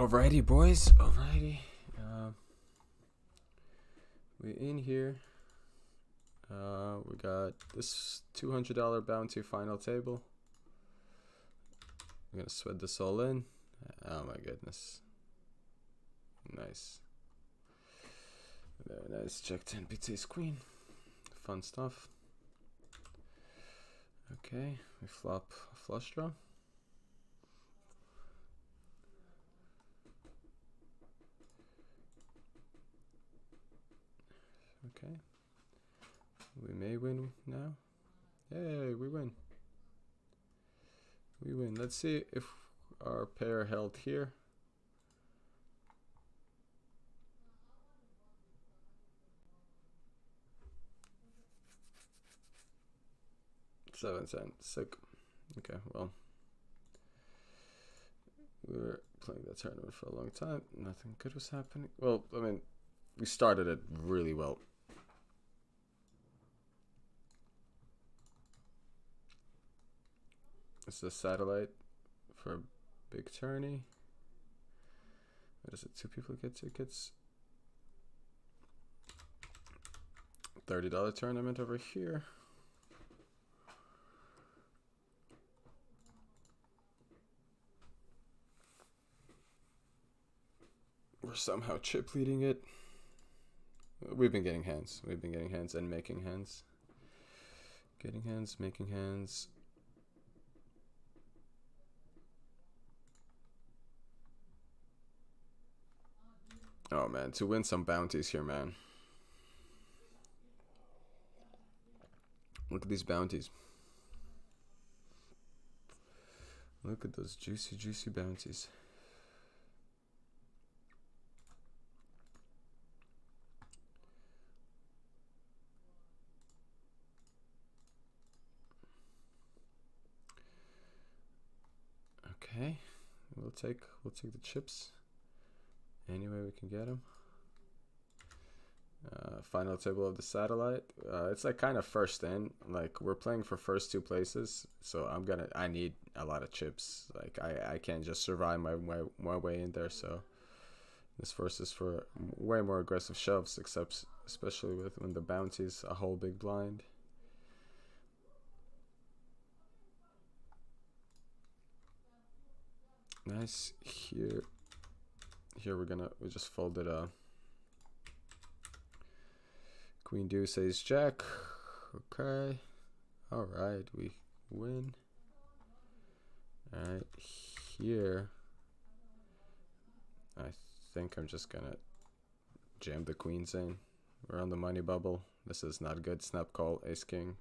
Alrighty, boys. Alrighty. We in here. We got this $200 bounty final table. I'm gonna sweat this all in. Oh my goodness. Nice. Very nice. Check 10 PT's queen. Fun stuff. Okay, we flop a flush draw. Okay. We may win now. Yay, we win. We win. Let's see if our pair held here. Seven cent. Sick. Okay, well. We were playing that tournament for a long time. Nothing good was happening. Well, I mean, we started it really well. This is a satellite for a big tourney. What is it? 2 people get tickets. $30 tournament over here. We're somehow chip leading it. We've been getting hands. We've been getting hands and making hands. Getting hands, making hands. Oh man, to win some bounties here, man. Look at these bounties. Look at those juicy, juicy bounties. Okay, we'll take the chips any way we can get them. Final table of the satellite. It's like kind of first in. Like we're playing for first 2 places, so I need a lot of chips. Like I can't just survive my way in there. So this forces for way more aggressive shoves, especially when the bounty's a whole big blind. Nice. Here we just folded a queen deuce ace jack. Okay, all right, we win. All right, here I think I'm just gonna jam the queens in. We're on the money bubble. This is not good. Snap call, ace king.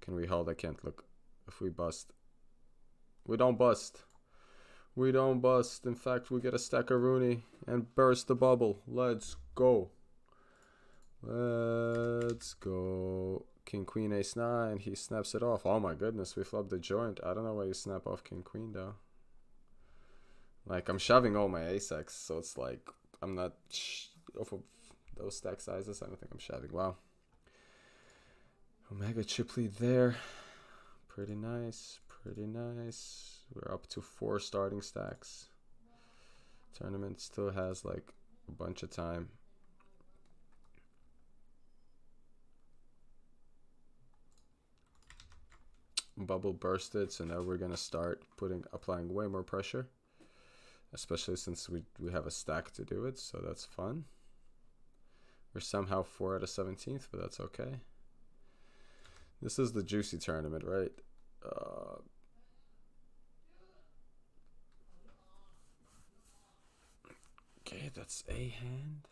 Can we hold? I can't. Look, if we bust, we don't bust. We don't bust. In fact, we get a stack of Rooney and burst the bubble. Let's go. Let's go. King, queen, ace, 9. He snaps it off. Oh my goodness, we flopped the joint. I don't know why you snap off king, queen though. Like, I'm shoving all my ace-x, so it's like, I'm not off of those stack sizes. I don't think I'm shoving. Wow. Omega chip lead there. Pretty nice. Pretty nice. We're up to 4 starting stacks. Tournament still has like a bunch of time. Bubble bursted, so now we're gonna start applying way more pressure, especially since we have a stack to do it, so that's fun. We're somehow 4 out of 17th, but that's okay. This is the juicy tournament, right? Okay, that's a hand.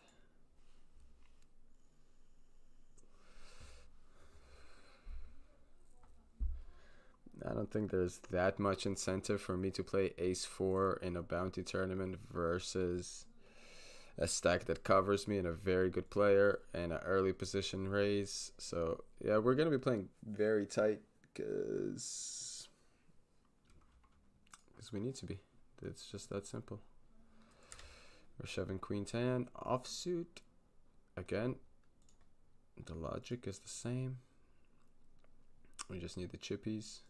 I don't think there's that much incentive for me to play ace-4 in a bounty tournament versus a stack that covers me and a very good player and an early position raise. So yeah, we're gonna be playing very tight because we need to be. It's just that simple. We're shoving queen 10 offsuit. Again, the logic is the same. We just need the chippies.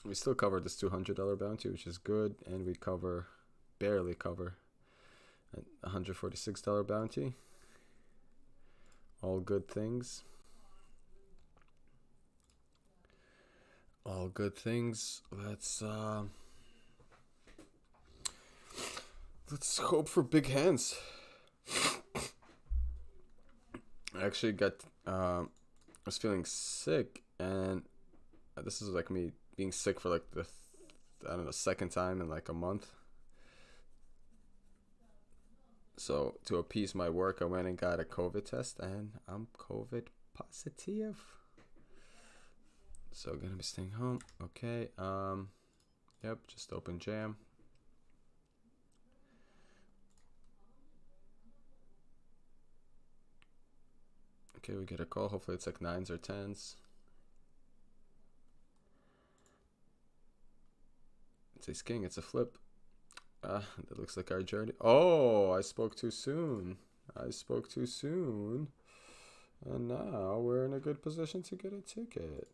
We still cover this $200 bounty, which is good, and we cover, barely cover, a $146 bounty. All good things. All good things. Let's hope for big hands. I actually got I was feeling sick, and this is like me being sick for like the I don't know, second time in like a month. So to appease my work, I went and got a COVID test, and I'm COVID positive. So gonna be staying home. Okay. Yep. Just open jam. Okay, we get a call. Hopefully it's like 9s or 10s. It's ace king. It's a flip. That looks like our journey. Oh, I spoke too soon. I spoke too soon. And now we're in a good position to get a ticket.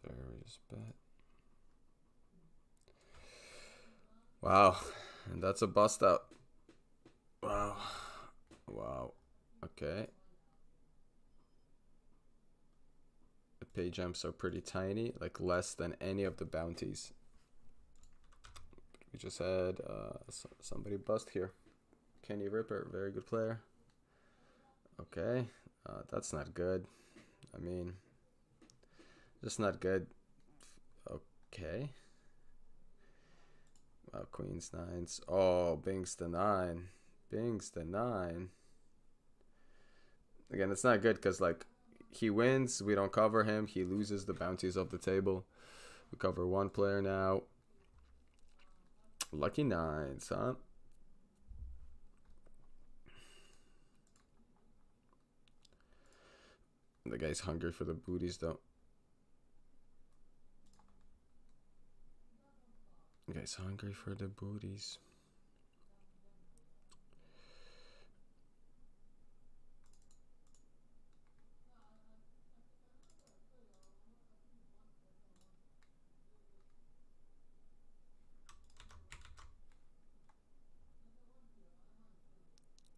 There is bet. Wow. And that's a bust out. Wow. Wow. Okay. The pay jumps are pretty tiny, like less than any of the bounties. We just had somebody bust here. Kenny Ripper, very good player. Okay. That's not good. I mean, just not good. Okay. Wow, queens, nines. Oh, Bing's the 9. Bing's the 9. Again, it's not good because, like, he wins, we don't cover him. He loses, the bounties off the table. We cover one player now. Lucky 9s, huh? The guy's hungry for the booties, though. The guy's hungry for the booties.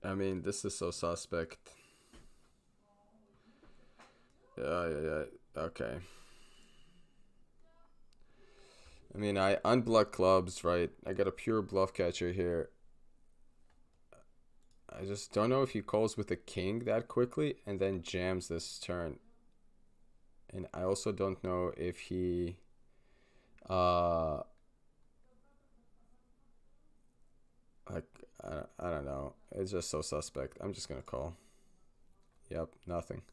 I mean, this is so suspect. Yeah. Okay. I mean, I unblock clubs, right? I got a pure bluff catcher here. I just don't know if he calls with a king that quickly and then jams this turn. And I also don't know if he like I don't know. It's just so suspect. I'm just gonna call. Yep, nothing.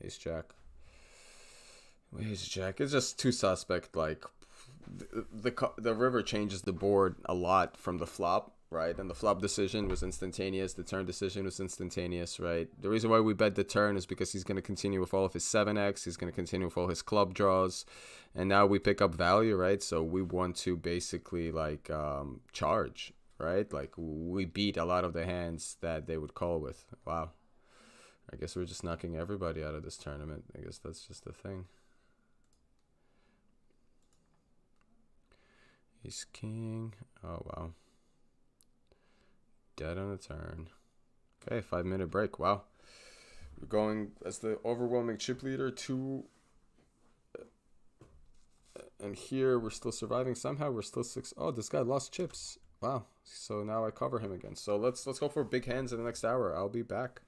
Ace jack. Ace jack. It's just too suspect. Like the river changes the board a lot from the flop, right? And the flop decision was instantaneous. The turn decision was instantaneous, right? The reason why we bet the turn is because he's going to continue with all of his 7x. He's going to continue with all his club draws. And now we pick up value, right? So we want to basically like charge, right? Like we beat a lot of the hands that they would call with. Wow. I guess we're just knocking everybody out of this tournament. I guess that's just the thing. Ace king. Oh, wow. Dead on the turn. Okay, 5-minute break. Wow. We're going as the overwhelming chip leader to... And here we're still surviving. Somehow we're still 6... Oh, this guy lost chips. Wow. So now I cover him again. So let's go for big hands in the next hour. I'll be back.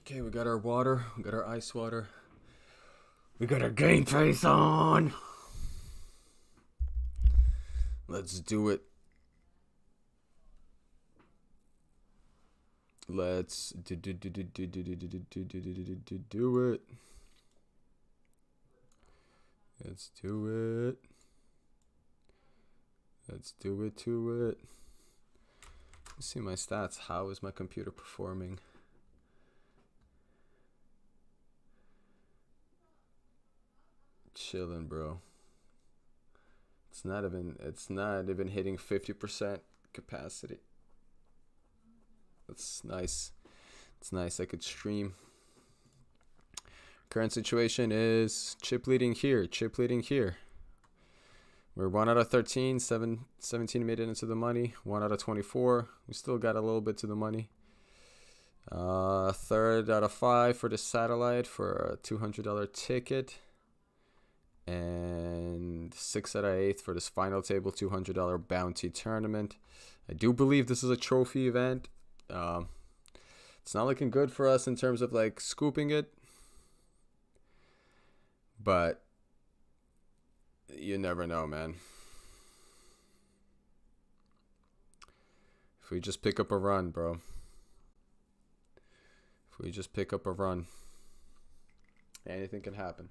Okay, we got our water. We got our ice water. We got our game face on. Let's do it. Let's do it. Let's do it. Let's do it to it. Let's see my stats. How is my computer performing? Chilling, bro. It's not even hitting 50% capacity. That's nice. It's nice. I could stream. Current situation is chip leading here. Chip leading here. We're 1 out of 13. 17 made it into the money. 1 out of 24. We still got a little bit to the money. 3rd out of 5 for the satellite for a $200 ticket. And 6 out of 8 for this final table $200 bounty tournament. I do believe this is a trophy event. It's not looking good for us in terms of like scooping it, but you never know, man. If we just pick up a run, bro. If we just pick up a run, anything can happen.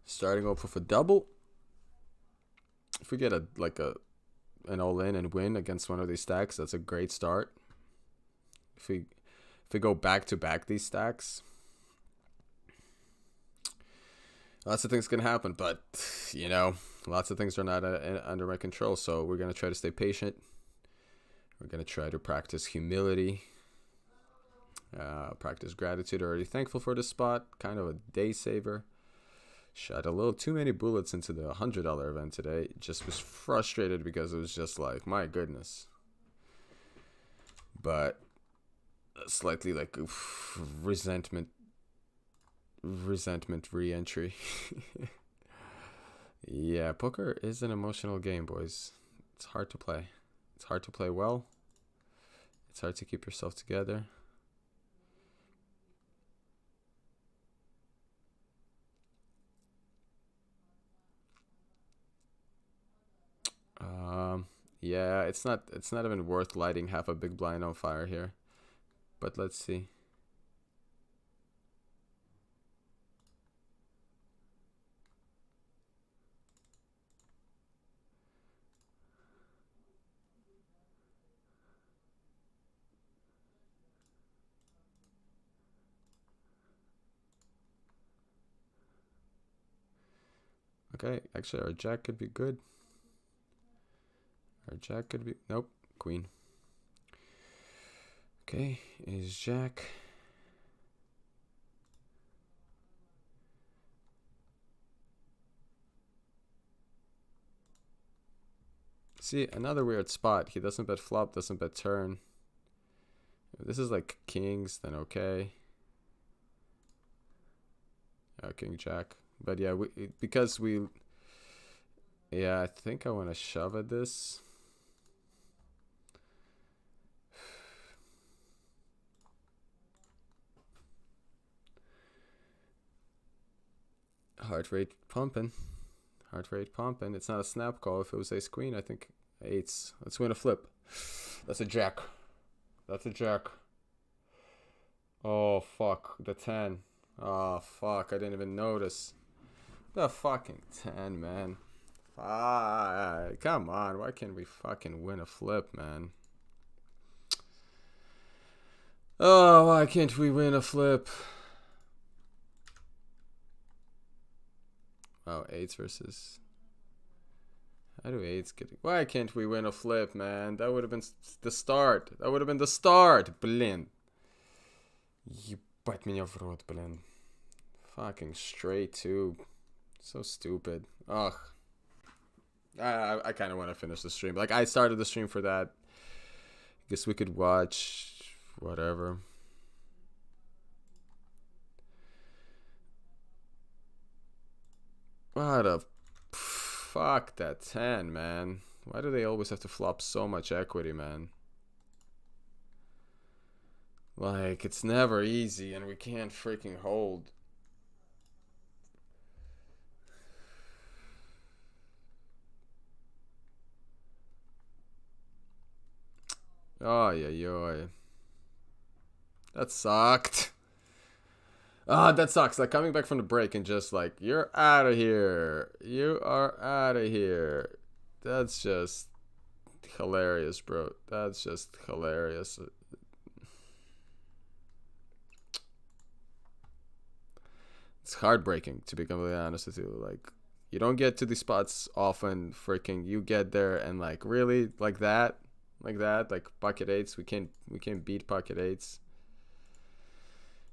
Starting off with a double. If we get an all-in and win against one of these stacks, that's a great start. If we go back-to-back these stacks, lots of things can happen, but, you know, lots of things are not under my control, so we're going to try to stay patient. We're going to try to practice humility, practice gratitude. Already thankful for the spot, kind of a day saver. Shot a little too many bullets into the $100 event today. Just was frustrated because it was just like, my goodness. But slightly like resentment re-entry. Yeah, poker is an emotional game, boys. It's hard to play. It's hard to play well. It's hard to keep yourself together. Yeah, it's not even worth lighting half a big blind on fire here. But let's see. Okay, actually our jack could be good. Our jack could be, nope, queen. Okay, is jack. See, another weird spot. He doesn't bet flop, doesn't bet turn. If this is like kings, then okay. King jack. But yeah, yeah, I think I want to shove at this. Heart rate pumping. Heart rate pumping. It's not a snap call. If it was ace queen, I think eights. Let's win a flip. That's a jack. That's a jack. Oh, fuck. The 10. Oh, fuck. I didn't even notice. The fucking 10, man. Come on. Why can't we fucking win a flip, man? Oh, why can't we win a flip? Oh, eights versus... How do eights get... Why can't we win a flip, man? That would have been the start. That would have been the start. Блин. Ебать меня в рот, блин. Fucking straight too. So stupid. Ugh. I kind of want to finish the stream. Like, I started the stream for that. Guess we could watch... Whatever. What a... Fuck that 10, man. Why do they always have to flop so much equity, man? Like, it's never easy, and we can't freaking hold. Oh, yeah. That sucked. Ah, that sucks. Like, coming back from the break and just like, you're out of here. You are out of here. That's just hilarious, bro. That's just hilarious. It's heartbreaking, to be completely honest with you. Like, you don't get to these spots often. Freaking, you get there and like, really, like that, like pocket eights. We can't beat pocket eights.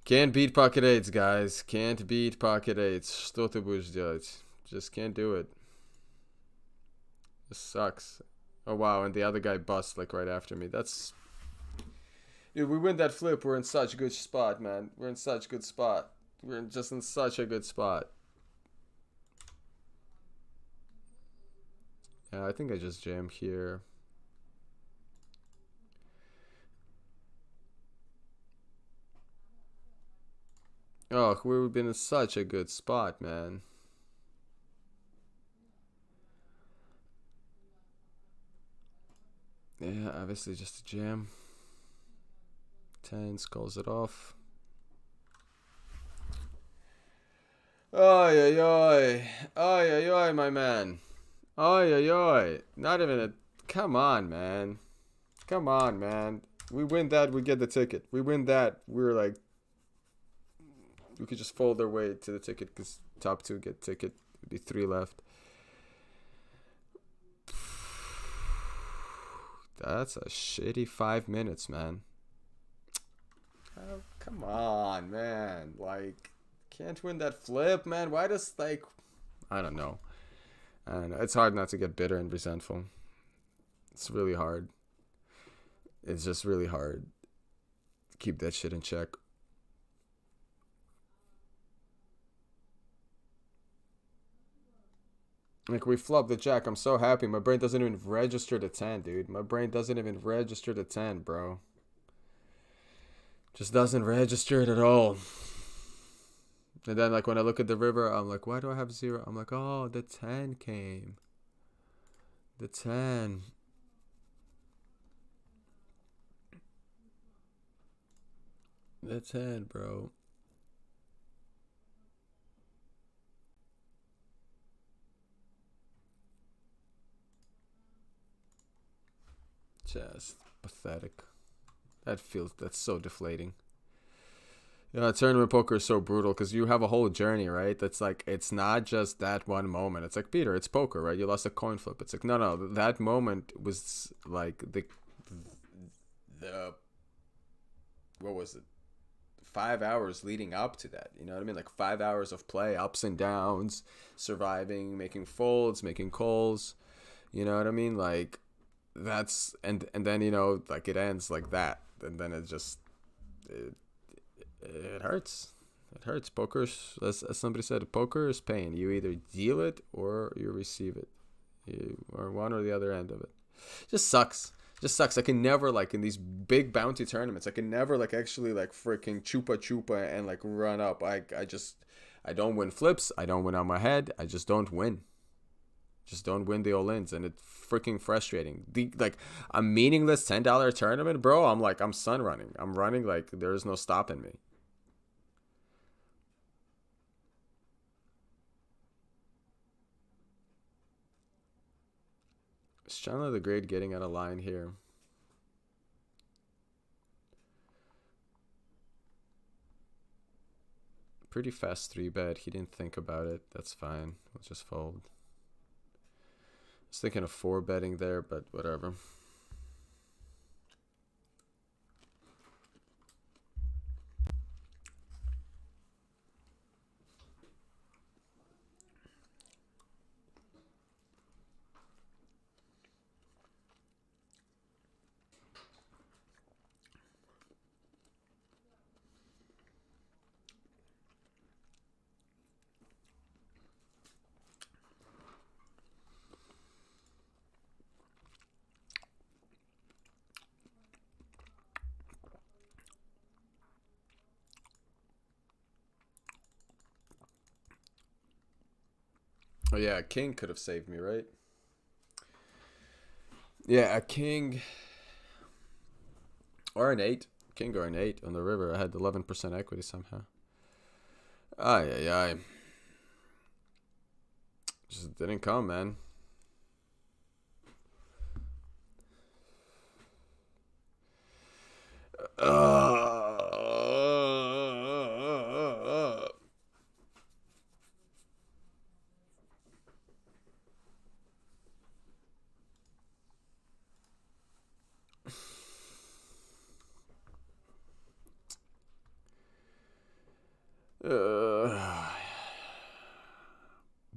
Can't beat pocket eights, guys. Can't beat pocket eights. Что ты будешь делать? Just can't do it. This sucks. Oh wow, and the other guy busts like right after me. That's, dude. We win that flip. We're in such a good spot, man. We're in such a good spot. Just in such a good spot. Yeah, I think I just jam here. Oh, we've been in such a good spot, man. Yeah, obviously just a jam. 10 calls it off. Oi, oi, oi. Oi, oi, oi, my man. Oi, oi, oi. Not even a... Come on, man. Come on, man. We win that, we get the ticket. We win that, we're like... We could just fold our way to the ticket because top two get ticket. It'd be 3 left. That's a shitty 5 minutes, man. Oh, come on, man. Like, can't win that flip, man. Why does, like... I don't know. And it's hard not to get bitter and resentful. It's really hard. It's just really hard to keep that shit in check. Like, we flopped the jack. I'm so happy. My brain doesn't even register the 10, dude. My brain doesn't even register the 10, bro. Just doesn't register it at all. And then, like, when I look at the river, I'm like, why do I have 0? I'm like, oh, the 10 came. The 10. The 10, bro. Just pathetic. That's so deflating. Yeah, tournament poker is so brutal because you have a whole journey, right? That's like, it's not just that one moment. It's like, Peter, it's poker, right? You lost a coin flip. It's like, no, that moment was like the what was it? 5 hours leading up to that. You know what I mean? Like 5 hours of play, ups and downs, surviving, making folds, making calls. You know what I mean? Like, that's, and then, you know, like, it ends like that, and then it just it hurts. It hurts. Poker's, as somebody said, poker is pain. You either deal it or you receive it. You are one or the other end of it. Just sucks. Just sucks. I can never, like, in these big bounty tournaments, I can never, like, actually, like, freaking chupa and like run up. I don't win flips. I don't win on my head. I just don't win. Just don't win the all-ins, and it's freaking frustrating. Like, a meaningless $10 tournament, bro. I'm sun running. I'm running like there is no stopping me. Is Chandler the Great getting out of line here? Pretty fast 3-bet. He didn't think about it. That's fine. We'll just fold. I was thinking of 4-betting there, but whatever. Oh yeah, a king could have saved me, right? Yeah, a king or an 8. King or an 8 on the river. I had 11% equity somehow. Ay, ay, ay. Just didn't come, man.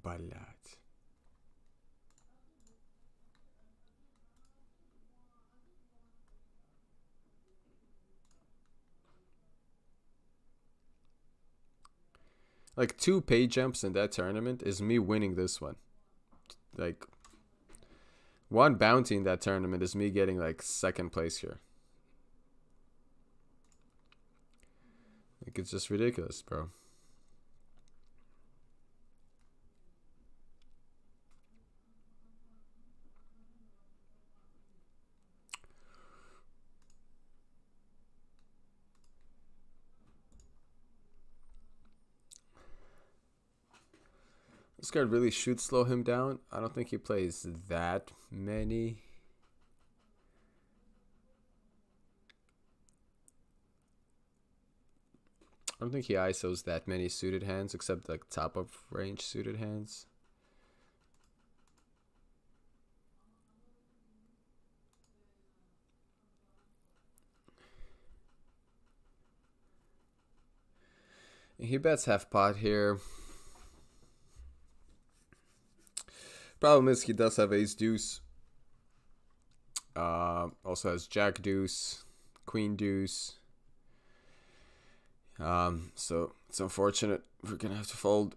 Balat. Like 2 pay jumps in that tournament is me winning this one. Like 1 bounty in that tournament is me getting like 2nd place here. Like it's just ridiculous, bro. This card really should slow him down. I don't think he plays that many. I don't think he ISOs that many suited hands except like top of range suited hands. He bets half pot here. Problem is he does have ace deuce. Also has jack deuce, queen deuce. So it's unfortunate. We're gonna have to fold.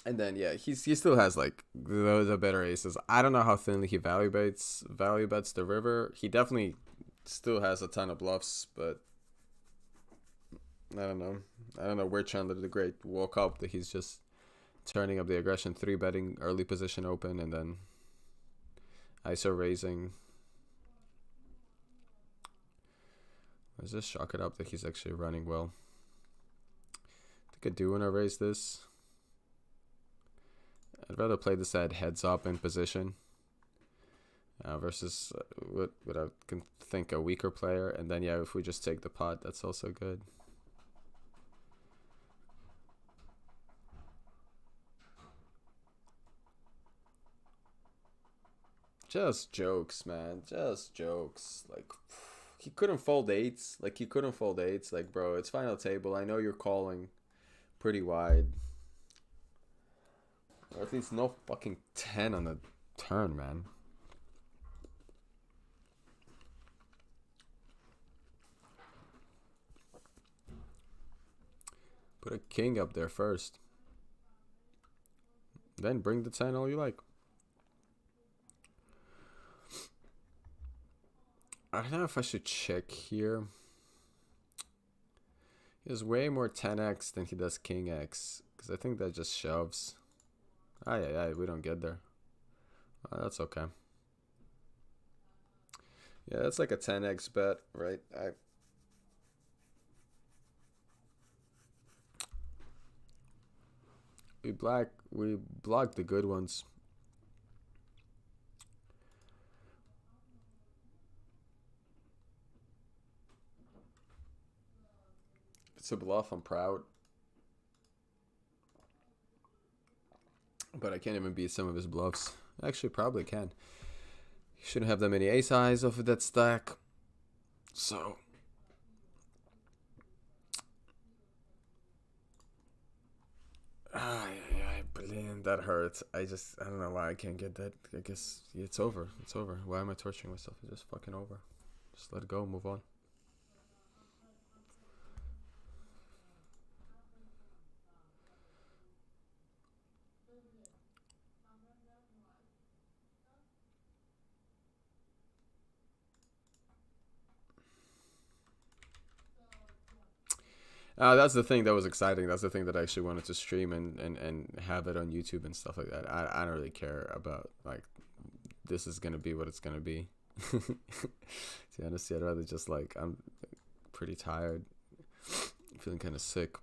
And then yeah, he still has like the better aces. I don't know how thinly he value bets the river. He definitely still has a ton of bluffs, but I don't know. I don't know where Chandler the Great woke up that he's just turning up the aggression, 3-betting early position open, and then ISO raising. Let's just shock it up that he's actually running well. I think I do want to raise this. I'd rather play this at heads up in position versus what I can think a weaker player. And then yeah, if we just take the pot, that's also good. Just jokes, man. Just jokes. Like he couldn't fold 8s. Like he couldn't fold 8s. Like bro, it's final table. I know you're calling pretty wide. Or at least no fucking 10 on the turn, man. Put a king up there first. Then bring the 10 all you like. I don't know if I should check here. He has way more 10x than he does king x. Because I think that just shoves. Yeah, we don't get there. That's okay. Yeah, that's like a 10x bet, right? We blocked the good ones. If it's a bluff, I'm proud. But I can't even beat some of his bluffs. Actually, probably can. He shouldn't have that many ace highs off of that stack. So that hurts. I don't know why I can't get that. I guess it's over. It's over. Why am I torturing myself? It's just fucking over. Just let it go. Move on. That's the thing that was exciting. That's the thing that I actually wanted to stream and have it on YouTube and stuff like that. I don't really care about like this is gonna be what it's gonna be. To be honest, I'd rather just like I'm pretty tired, feeling kind of sick.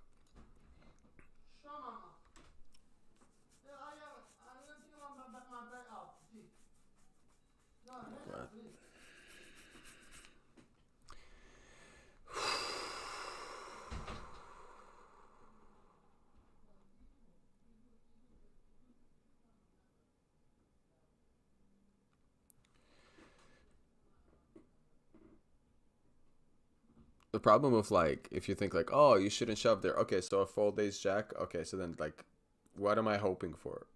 But the problem with like if you think like, oh, you shouldn't shove there. Okay, so a fold ace jack. Okay, so then like what am I hoping for?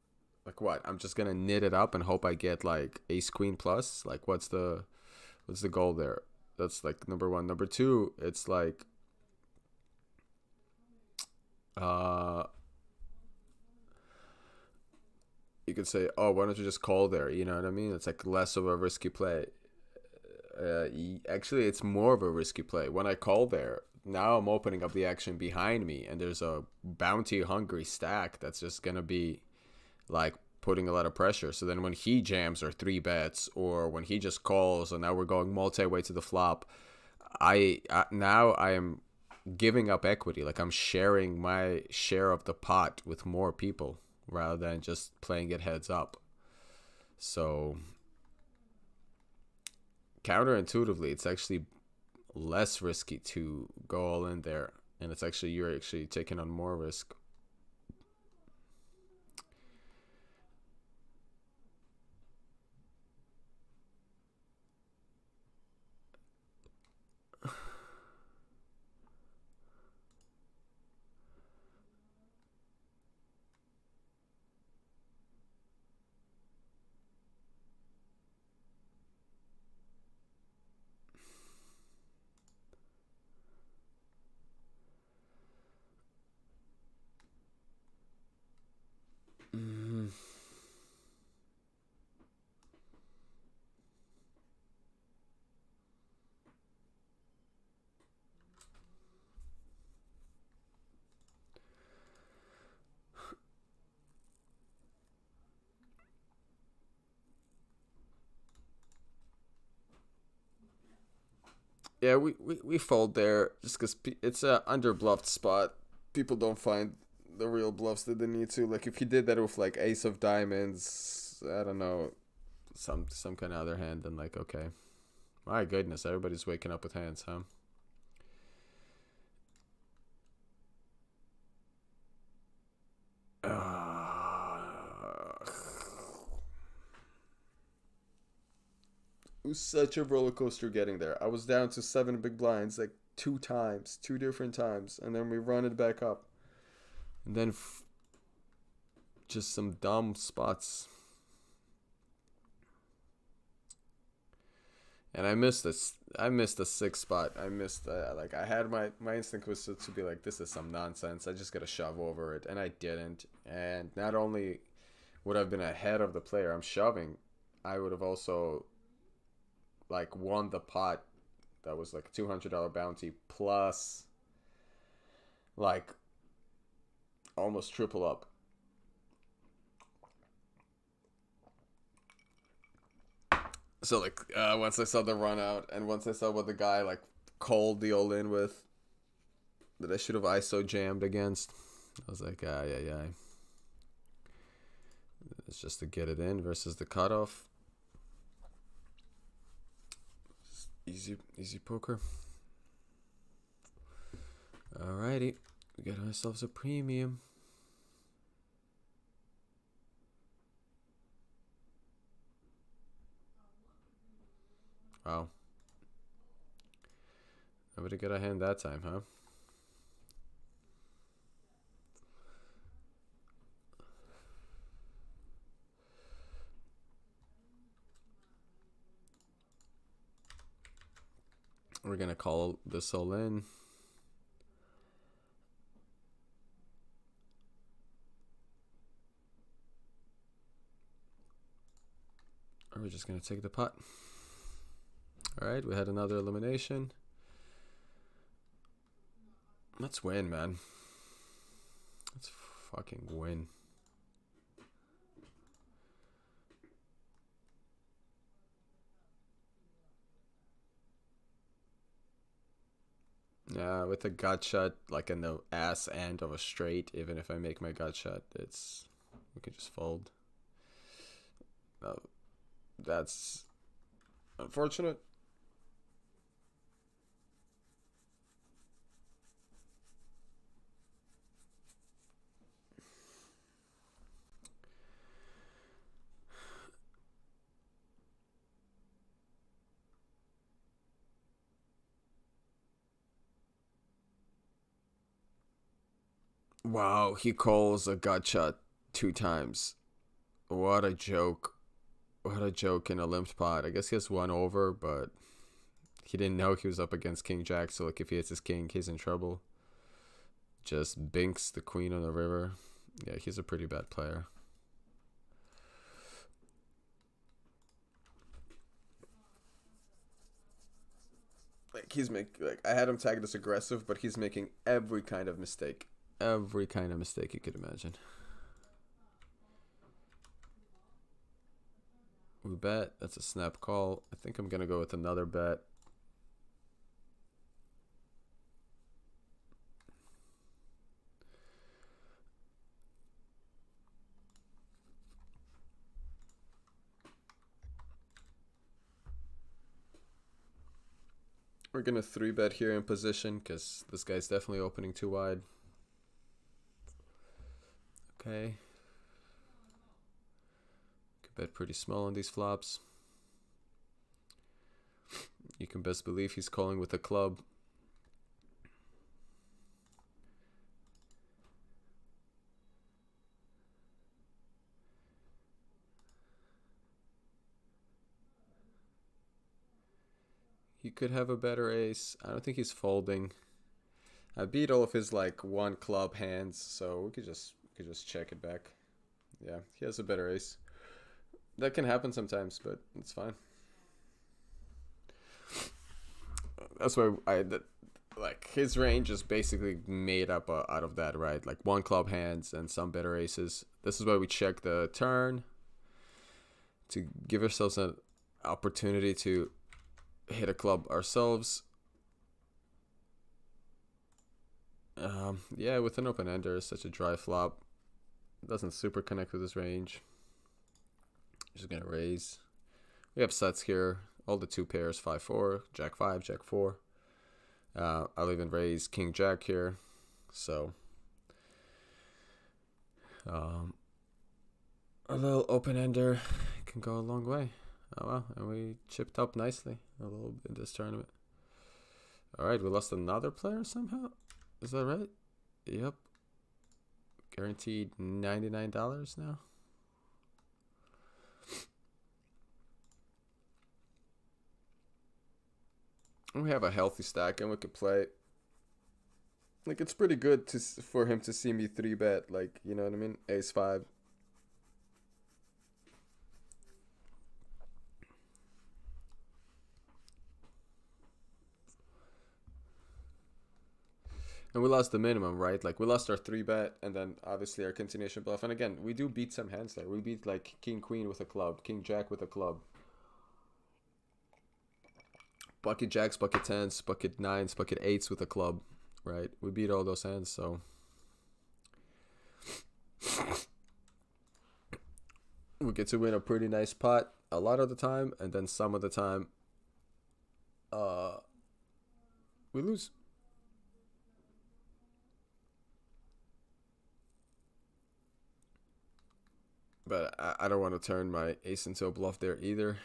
Like what? I'm just gonna knit it up and hope I get like ace queen plus. Like what's the goal there? That's like number one. Number two, it's like uh you could say, oh, why don't you just call there? You know what I mean? It's like less of a risky play. Actually, it's more of a risky play. When I call there, now I'm opening up the action behind me, and there's a bounty hungry stack that's just gonna be like putting a lot of pressure. So then when he jams or three bets, or when he just calls, and now we're going multi way to the flop, I now I am giving up equity. Like I'm sharing my share of the pot with more people rather than just playing it heads up. So counterintuitively, it's actually less risky to go all in there, and it's actually you're actually taking on more risk. Mm. Yeah, we fold there just because it's a under bluffed spot. People don't find the real bluffs that they need to. Like if you did that with like ace of diamonds, I don't know, some kind of other hand, then like okay, my goodness, everybody's waking up with hands, huh? It was such a roller coaster getting there. I was down to seven big blinds like two times, two different times, and then we run it back up, and then just some dumb spots. And I missed this. I missed the sixth spot. I missed like I had my instinct was to be like this is some nonsense. I just gotta shove over it, and I didn't. And not only would I've been ahead of the player I'm shoving, I would have also like won the pot. That was like $200 bounty plus like almost triple up. So like once I saw the run out and once I saw what the guy like called the all in with that I should have ISO jammed against, I was like, yeah, yeah. It's just to get it in versus the cutoff. Easy poker. Alrighty, we got ourselves a premium. Wow. Nobody got a hand that time, huh? We're gonna call this all in. Or we're just gonna take the pot. Alright, we had another elimination. Let's win, man. Let's fucking win. Yeah, with a gut shot, like in the ass end of a straight, even if I make my gut shot, we could just fold. That's unfortunate. Wow, he calls a gut shot 2 times. What a joke. What a joke in a limped pot. I guess he has one over, but he didn't know he was up against King Jack, so like if he hits his king, he's in trouble. Just binks the queen on the river. Yeah, he's a pretty bad player. Like I had him tagged as aggressive, but he's making every kind of mistake. Every kind of mistake you could imagine. We bet. That's a snap call. I think I'm gonna go with another bet. We're gonna 3-bet here in position because this guy's definitely opening too wide. Okay. Could bet pretty small on these flops. You can best believe he's calling with a club. He could have a better ace. I don't think he's folding. I beat all of his like one club hands, so we could just check it back. Yeah, he has a better ace. That can happen sometimes, but it's fine. That's why like his range is basically made up out of that, right? Like one club hands and some better aces. This is why we check the turn to give ourselves an opportunity to hit a club ourselves. Yeah, with an open ender, such a dry flop. Doesn't super connect with his range. Just gonna raise. We have sets here. All the 2 pairs, 5-4, Jack 5, Jack 4. I'll even raise King Jack here. So a little open ender can go a long way. Oh wow, and we chipped up nicely a little bit in this tournament. Alright, we lost another player somehow? Is that right? Yep. Guaranteed $99 now. We have a healthy stack and we could play. Like it's pretty good for him to see me 3-bet, like, you know what I mean? Ace 5. And we lost the minimum, right? Like we lost our 3-bet and then obviously our continuation bluff. And again, we do beat some hands there. We beat like King Queen with a club, King Jack with a club. Bucket Jacks, bucket 10s, bucket 9s, bucket 8s with a club, right? We beat all those hands, so we get to win a pretty nice pot a lot of the time, and then some of the time we lose. But I don't want to turn my ace into a bluff there either.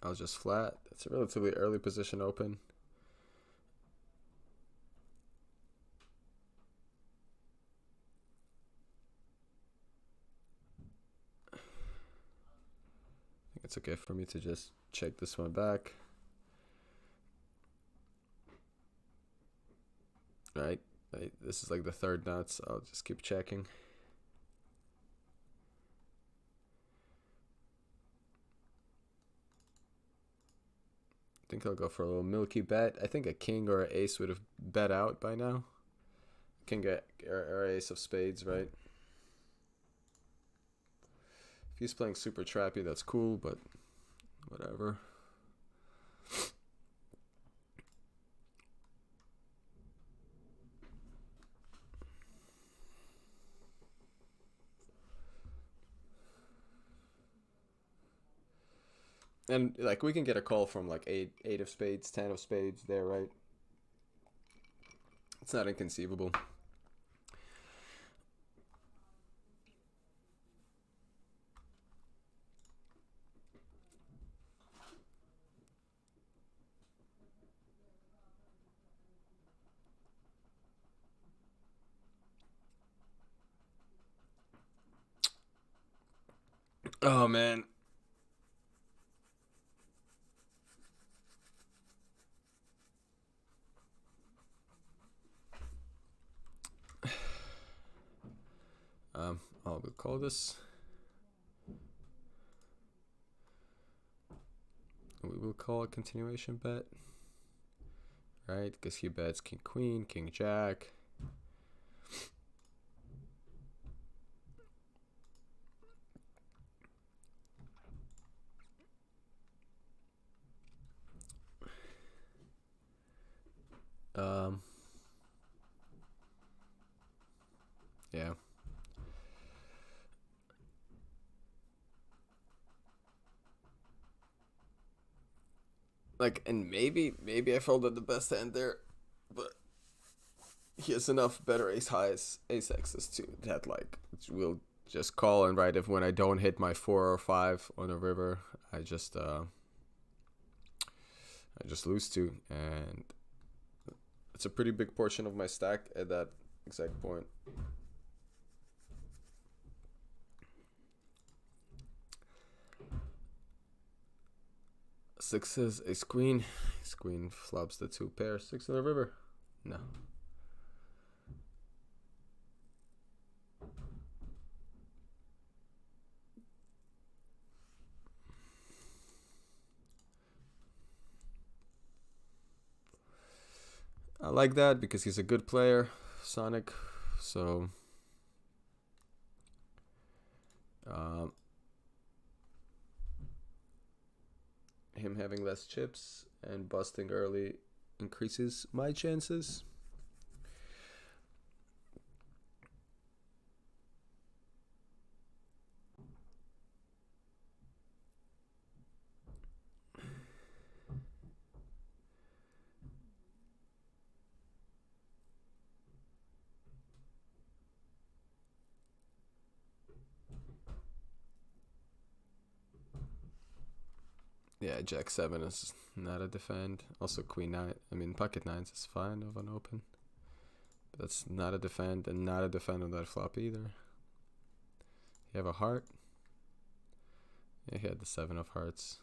I'll just flat. It's a relatively early position open. I think it's okay for me to just check this one back. Right, this is like the third nut, so I'll just keep checking. I think I'll go for a little milky bet. I think a king or an ace would have bet out by now. King or ace of spades, right? If he's playing super trappy, that's cool, but whatever. And like we can get a call from like eight of spades, 10 of spades there, right? It's not inconceivable. Oh man. I'll call this. We will call a continuation bet, right? Because he bets king queen, king jack. Yeah. Like, and maybe I folded the best hand there, but he has enough better ace highs, ace X's too, that like we'll just call, and right if when I don't hit my 4 or 5 on a river, I just lose to, and it's a pretty big portion of my stack at that exact point. Sixes, ace queen. Ace queen flops the 2 pairs. 6 in the river. No. I like that because he's a good player, Sonic. So him having less chips and busting early increases my chances. Yeah, Jack 7 is not a defend. Also Queen 9. I mean, pocket 9s is fine of an open. But that's not a defend, and not a defend on that flop either. You have a heart. Yeah, he had the 7 of hearts.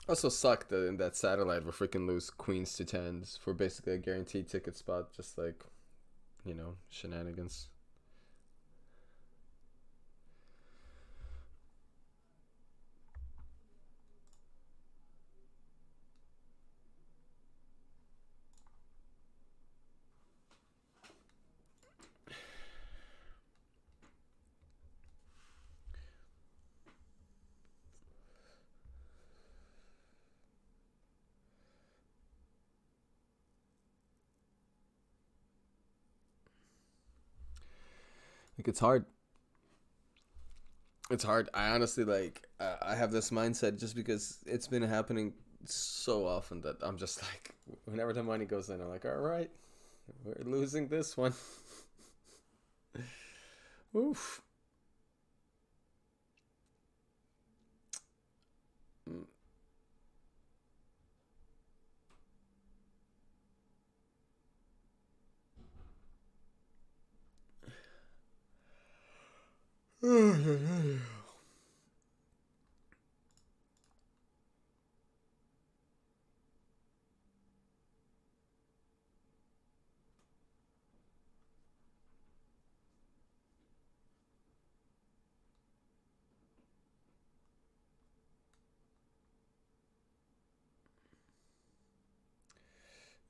Also sucked that in that satellite we freaking lose queens to 10s for basically a guaranteed ticket spot, just like, shenanigans. Like it's hard. It's hard. I honestly like. I have this mindset just because it's been happening so often that I'm just like, whenever the money goes in, I'm like, all right, we're losing this one. Oof.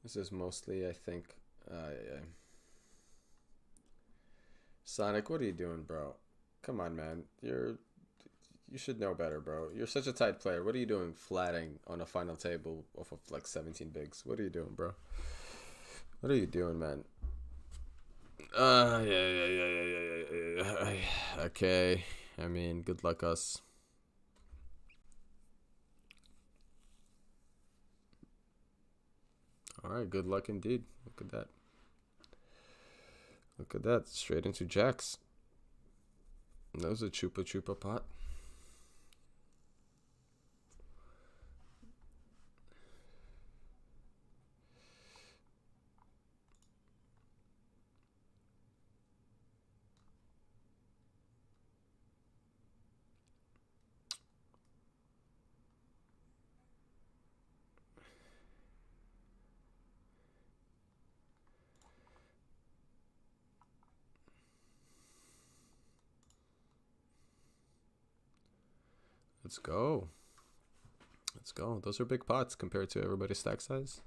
This is mostly, I think, yeah. Sonic, what are you doing, bro? Come on, man. You should know better, bro. You're such a tight player. What are you doing flatting on a final table off of like 17 bigs? What are you doing, bro? What are you doing, man? Yeah. Okay. I mean, good luck us. All right, good luck indeed. Look at that. Look at that. Straight into jacks. That was a chupa chupa pot. Let's go. Let's go. Those are big pots compared to everybody's stack size.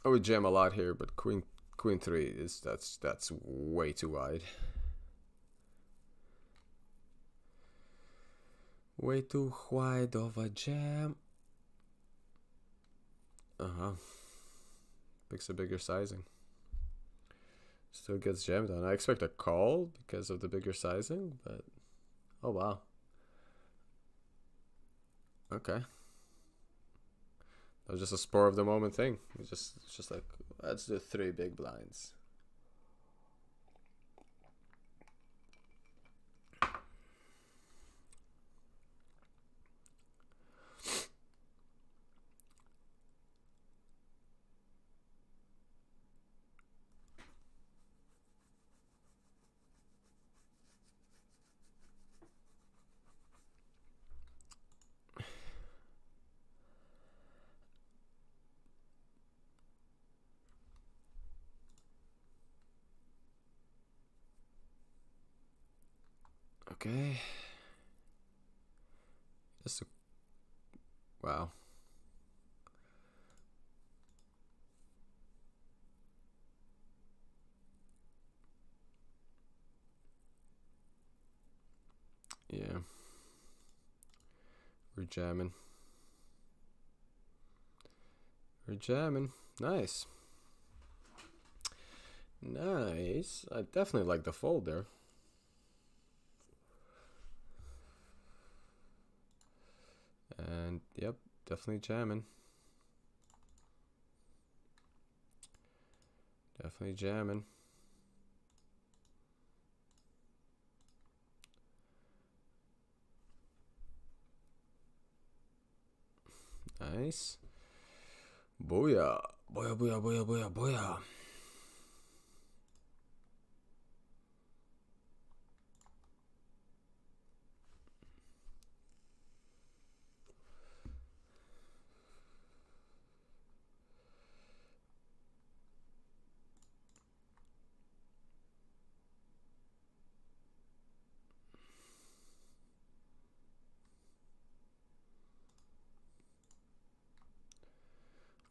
I would jam a lot here, but queen 3 is that's way too wide. Way too wide of a jam. Uh-huh. Picks a bigger sizing. Still gets jammed on. I expect a call because of the bigger sizing, but oh wow. Okay. That was just a spur of the moment thing. It's just like, let's do 3 big blinds. Okay. Just a, wow. Yeah. We're jamming. We're jamming. Nice. Nice. I definitely like the fold there. And yep, definitely jamming. Definitely jamming. Nice. Booyah. Booyah, booyah, booyah, booyah, booyah.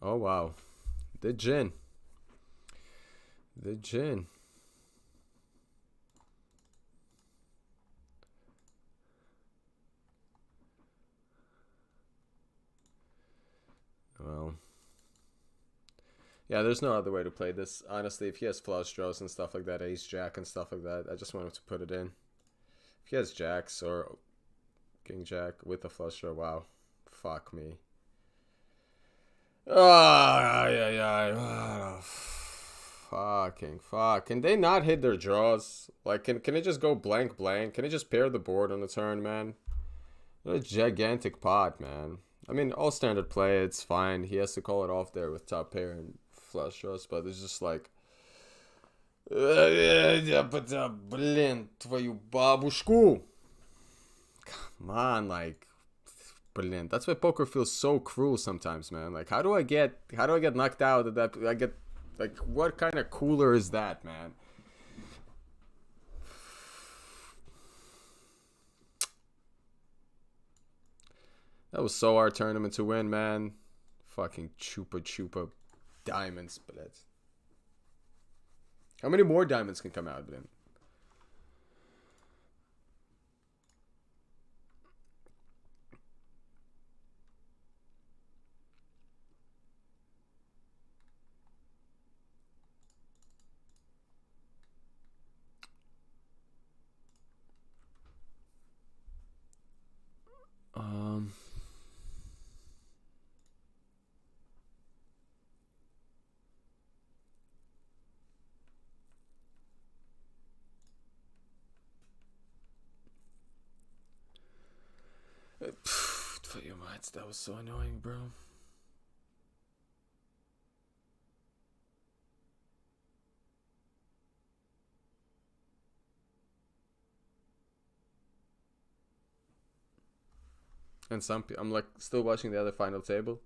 Oh wow. The gin. The gin. Well. Yeah, there's no other way to play this. Honestly, if he has flush draws and stuff like that, ace jack and stuff like that, I just want him to put it in. If he has jacks or king jack with a flush draw, wow. Fuck me. Ah, yeah, yeah. Fucking fuck. Can they not hit their draws? Like, can it just go blank blank? Can it just pair the board on the turn, man? What a gigantic pot, man. I mean, all standard play, it's fine. He has to call it off there with top pair and flush draws, but it's just like... Блин, твою бабушку. Come on, like... Brilliant. That's why poker feels so cruel sometimes, man. Like, how do I get knocked out? I get, like, what kind of cooler is that, man? That was so our tournament to win, man. Fucking chupa chupa diamonds, but that's... How many more diamonds can come out, man? Um... That was so annoying, bro. And some people, I'm like still watching the other final table.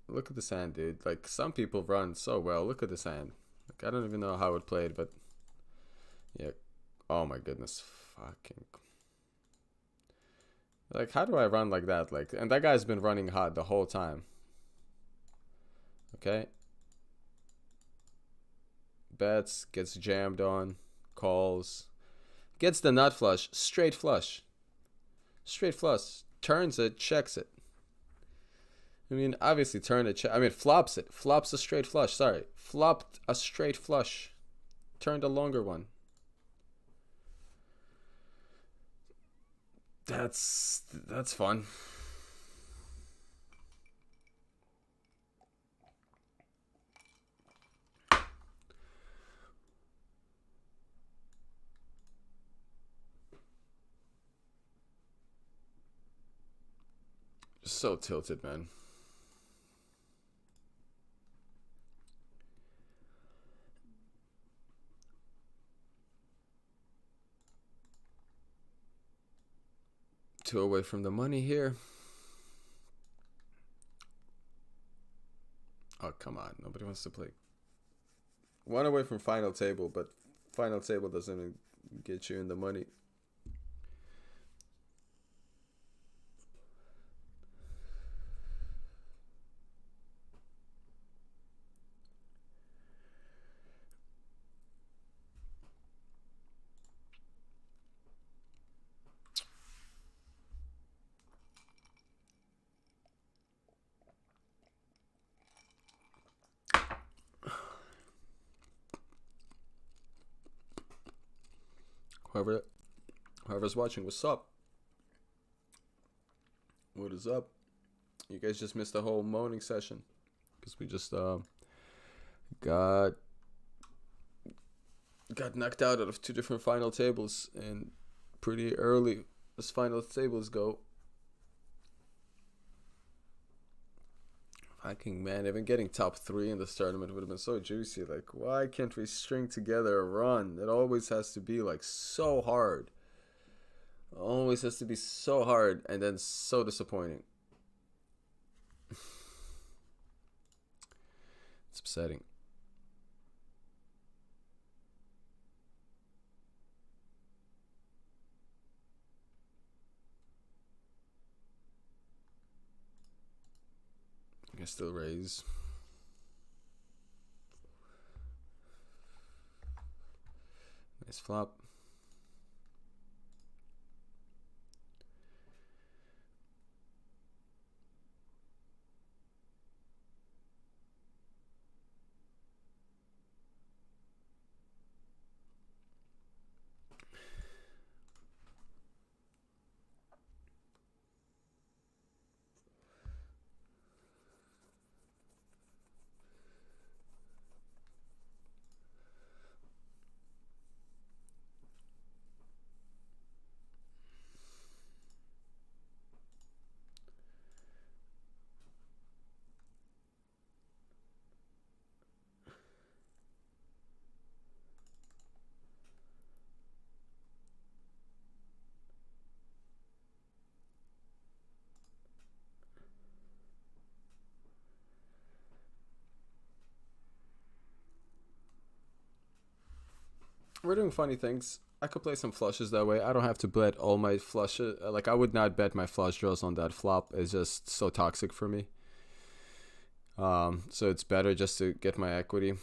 Look at the sand, dude. Like, some people run so well. Look at the sand. Like, I don't even know how it played, but yeah. Oh my goodness. Fucking. Like, how do I run like that? Like, and that guy's been running hard the whole time. Okay. Bets, gets jammed on, calls, gets the nut flush, straight flush. Straight flush. Turns it, checks it. I mean, obviously turn it, I mean, flops it. Flops a straight flush, sorry. Flopped a straight flush. Turned a longer one. That's fun. So tilted, man. Two away from the money here. Oh, come on. Nobody wants to play. One away from final table, but final table doesn't even get you in the money. Whoever's watching, what's up? What is up? You guys just missed the whole moaning session because we just got knocked out of two different final tables and pretty early as final tables go. Fucking man, even getting top 3 in this tournament would have been so juicy. Like, why can't we string together a run? It always has to be like so hard. Always has to be so hard and then so disappointing. It's upsetting. I still raise. Nice flop. We're doing funny things. I could play some flushes that way. I don't have to bet all my flushes. Like, I would not bet my flush draws on that flop. It's just so toxic for me. So it's better just to get my equity.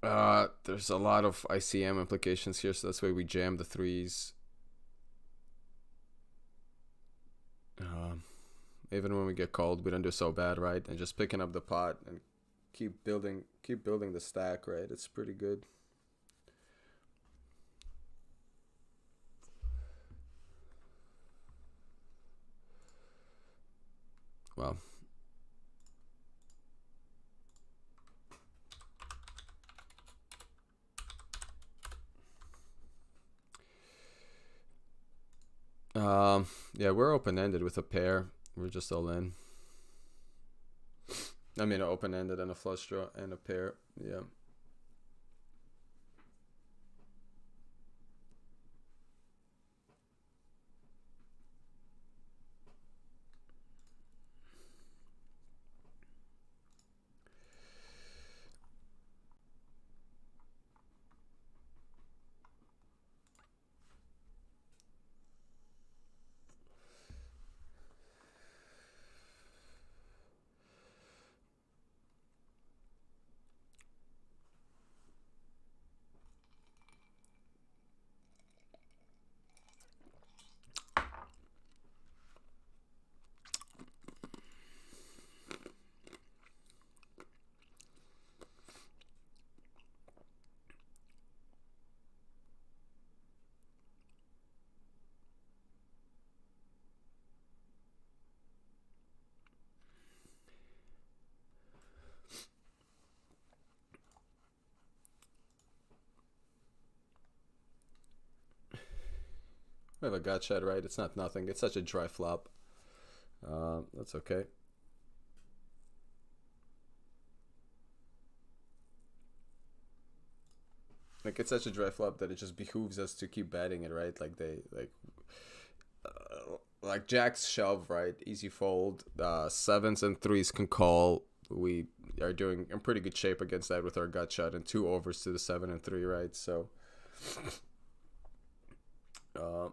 There's a lot of ICM implications here, so that's why we jam the threes. Even when we get called, we don't do so bad, right? And just picking up the pot and keep building the stack, right? It's pretty good. Well, yeah, we're open-ended with a pair. We're just all in. I mean, open-ended and a flush draw and a pair. Yeah. We have a gut shot, right? It's not nothing. It's such a dry flop. That's okay. Like, it's such a dry flop that it just behooves us to keep betting it, right? Like jacks shove, right? Easy fold. Sevens and threes can call. We are doing in pretty good shape against that with our gut shot and 2 overs to the 7 and 3, right? So, uh,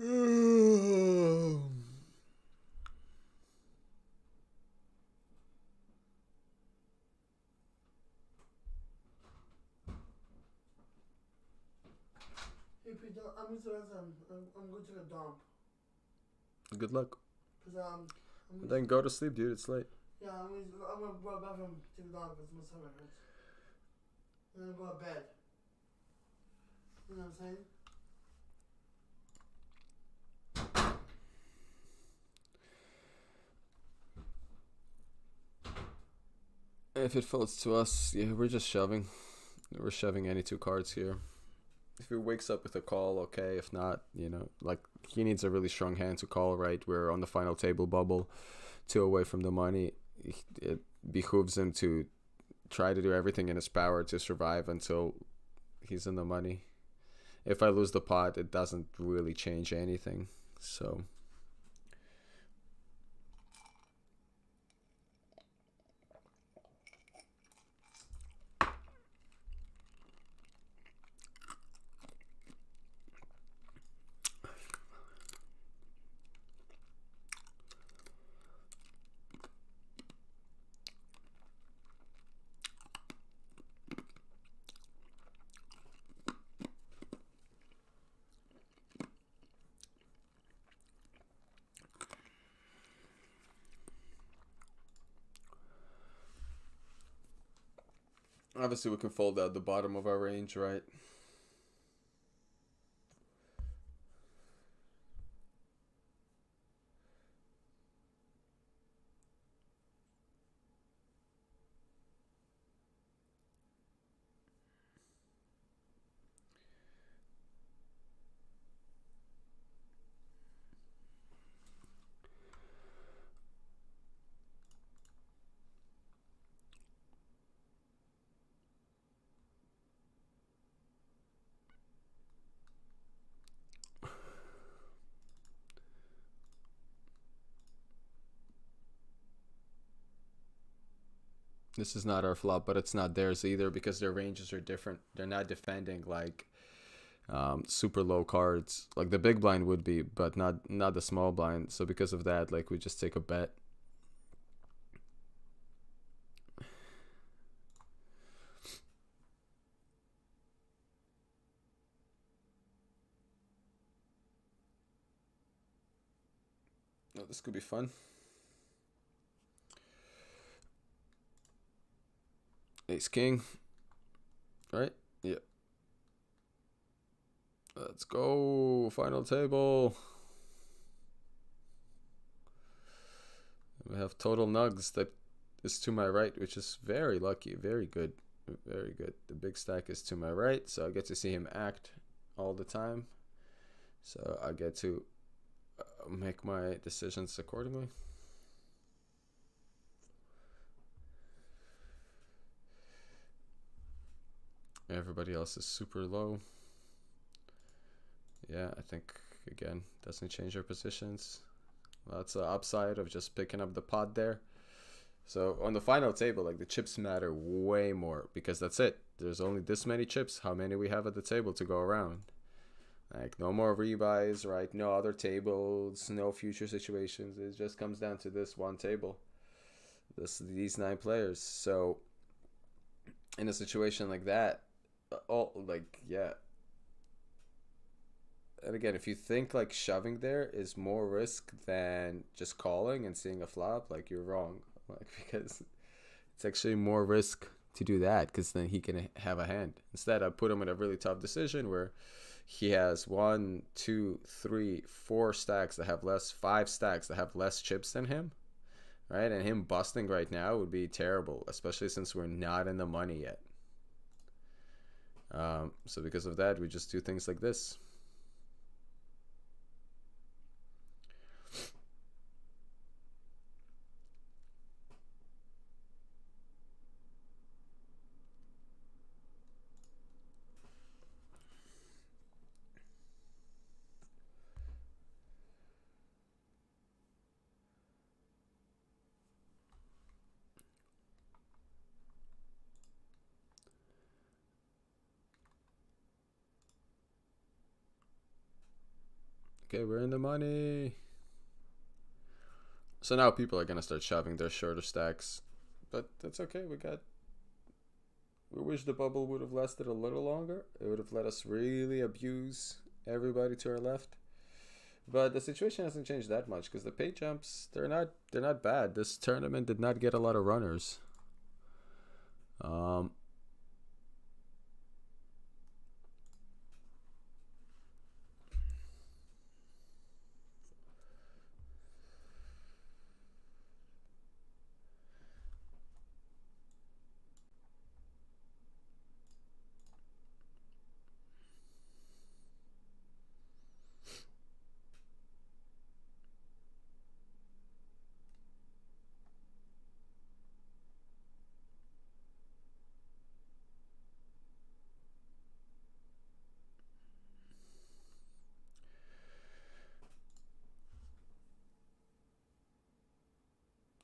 Hey Peter, I'm going to the dump. good luck. Cause Then go to sleep, dude. It's late. Yeah, I'm gonna go to the bathroom, take a dog because my stomach hurts. And then go to bed. You know what I'm saying? If it folds to us, yeah, we're just shoving. We're shoving any two cards here. If he wakes up with a call, okay. If not, you know, like he needs a really strong hand to call, right? We're on the final table bubble, 2 away from the money. It behooves him to try to do everything in his power to survive until he's in the money. If I lose the pot, it doesn't really change anything. So obviously we can fold out the bottom of our range, right? This is not our flop, but it's not theirs either because their ranges are different. They're not defending like super low cards like the big blind would be, but not the small blind. So because of that, like we just take a bet. Oh, this could be fun. Ace king, right? Yeah. Let's go. Final table. We have total nugs that is to my right, which is very lucky. Very good. Very good. The big stack is to my right, so I get to see him act all the time. So I get to make my decisions accordingly. Everybody else is super low. Yeah, I think, again, doesn't change our positions. That's the upside of just picking up the pot there. So on the final table, like the chips matter way more because that's it. There's only this many chips. How many we have at the table to go around? Like no more rebuys, right? No other tables, no future situations. It just comes down to this one table. These 9 players. So in a situation like that, yeah. And again, if you think like shoving there is more risk than just calling and seeing a flop, like you're wrong. Like because it's actually more risk to do that because then he can have a hand. Instead, I put him in a really tough decision where he has 1, 2, 3, 4 stacks that have less, 5 stacks that have less chips than him, right? And him busting right now would be terrible, especially since we're not in the money yet. So because of that, we just do things like this. Okay, we're in the money. So now people are gonna start shoving their shorter stacks, but that's okay. We wish the bubble would have lasted a little longer. It would have let us really abuse everybody to our left. But the situation hasn't changed that much because the pay jumps they're not bad. This tournament did not get a lot of runners. Um,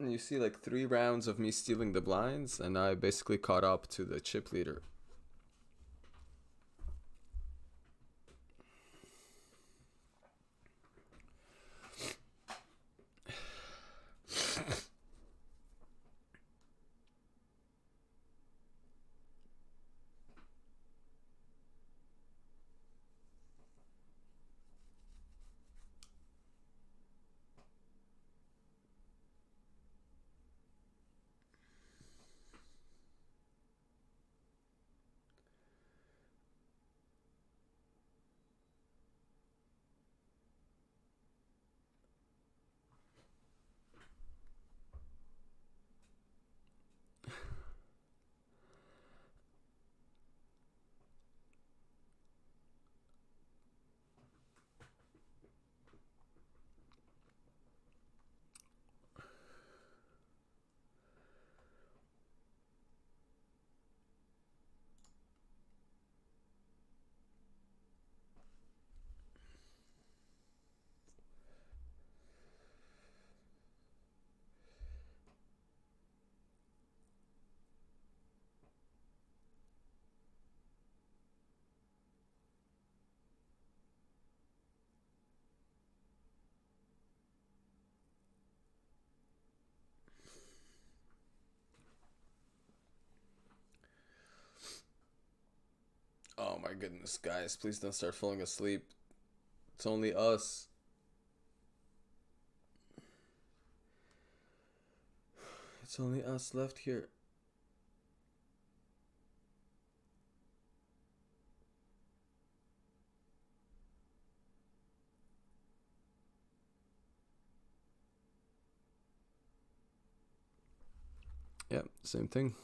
and you see like 3 rounds of me stealing the blinds, and I basically caught up to the chip leader. Oh my goodness, guys, please don't start falling asleep. It's only us. It's only us left here. Yeah, same thing.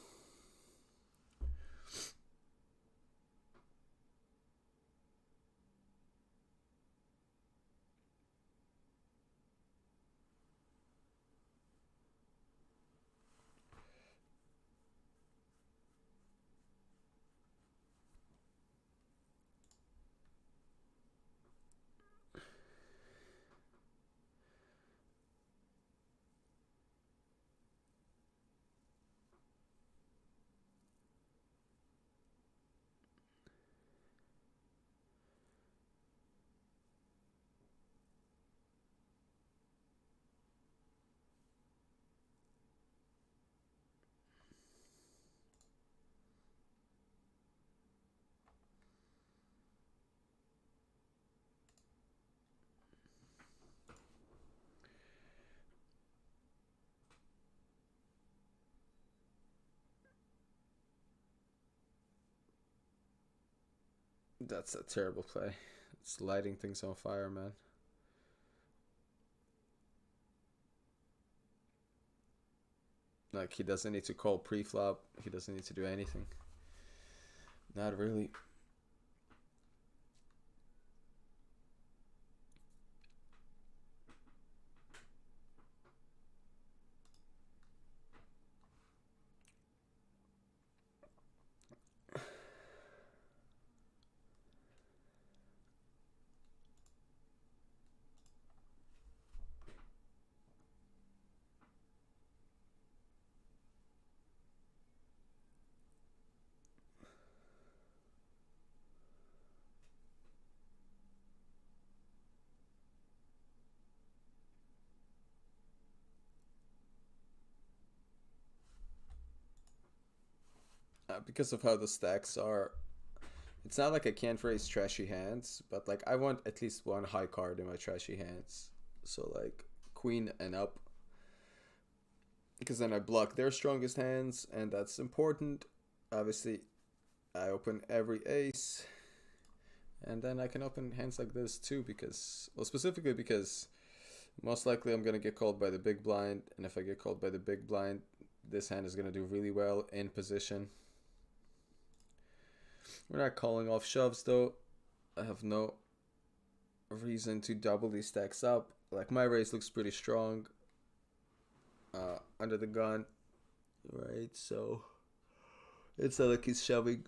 That's a terrible play. It's lighting things on fire, man. Like, he doesn't need to call pre-flop. He doesn't need to do anything. Not really. Because of how the stacks are, It's not like I can't raise trashy hands, but like I want at least one high card in my trashy hands. So like queen and up, because then I block their strongest hands, and that's important. Obviously, I open every ace, and then I can open hands like this too, because, well, specifically because most likely I'm gonna get called by the big blind, and if I get called by the big blind, this hand is gonna do really well in position. We're not calling off shoves though. I have no reason to double these stacks up. Like my raise looks pretty strong under the gun, right? So it's not like he's shoving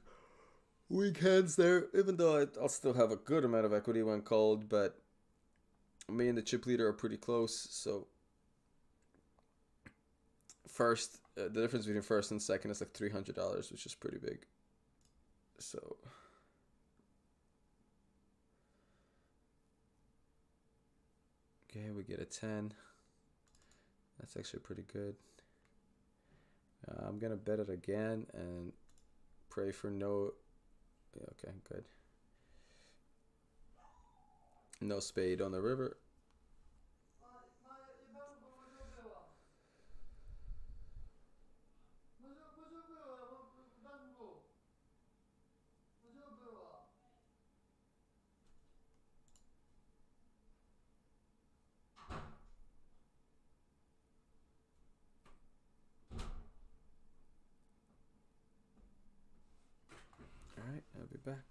weak hands there, even though I'll still have a good amount of equity when called, but me and the chip leader are pretty close, so first, the difference between first and second is like $300, which is pretty big. So okay, we get a 10. That's actually pretty good. I'm gonna bet it again and pray for no. Yeah, okay, good. No spade on the river. All right, I'll be back.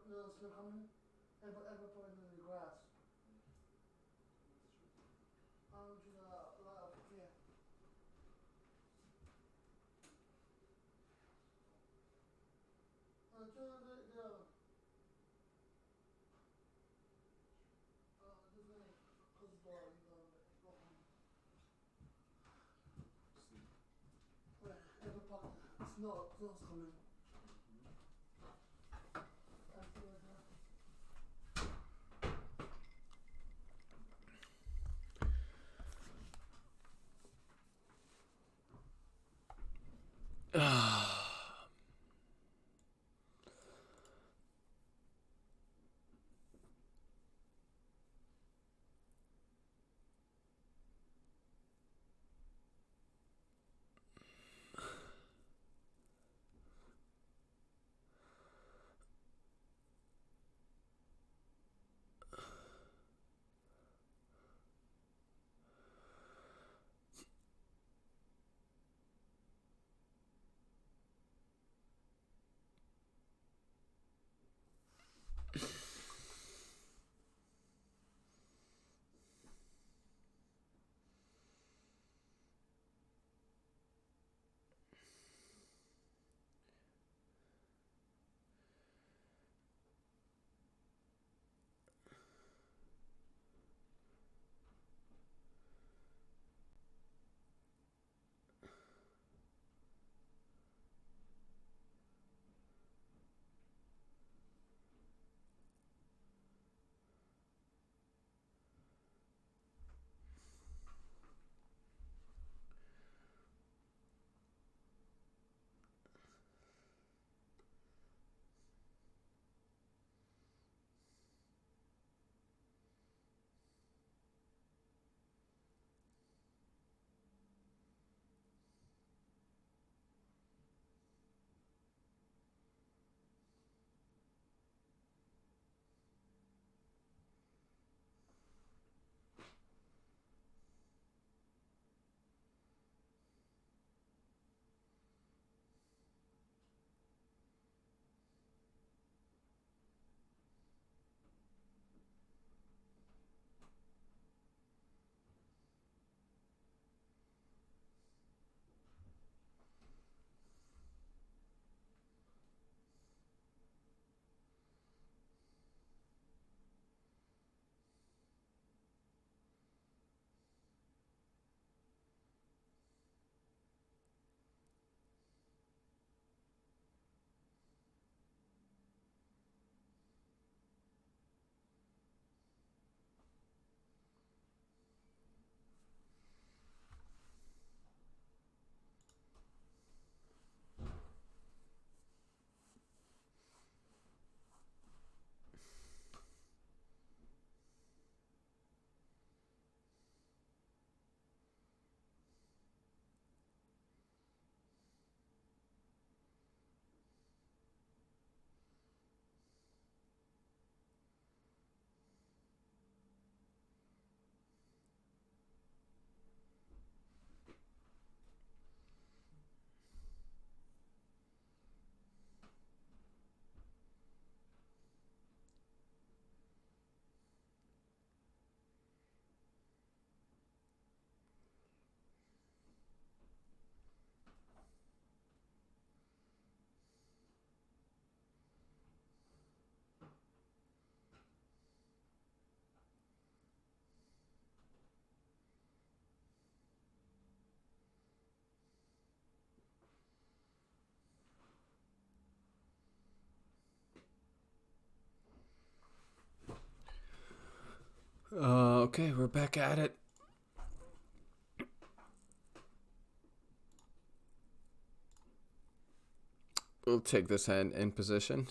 Snow coming and ever put it in the grass. To the left, yeah. To the this way, close the door, you go home. Where? Ever put snow's coming. Okay, we're back at it. We'll take this hand in position.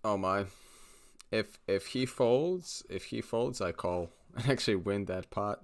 Oh my. If he folds, I call and actually win that pot.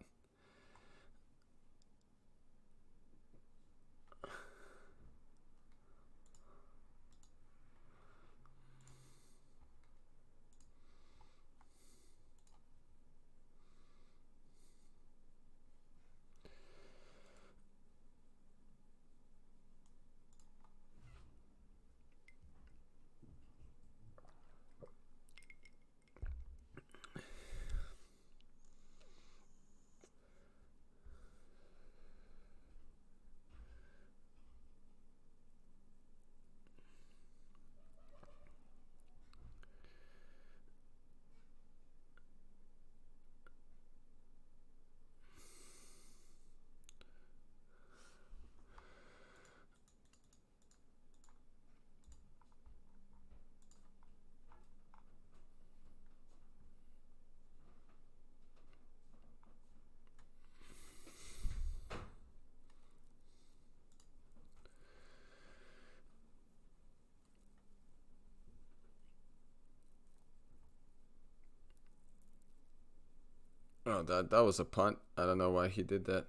Oh, that was a punt. I don't know why he did that.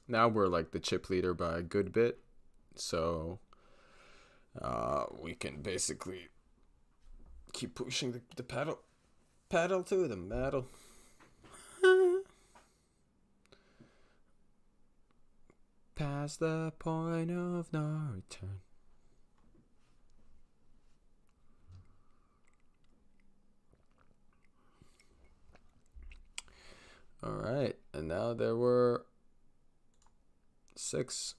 Now we're like the chip leader by a good bit, so we can basically keep pushing the pedal to the metal. Past the point of no return. All right, and now there were 6.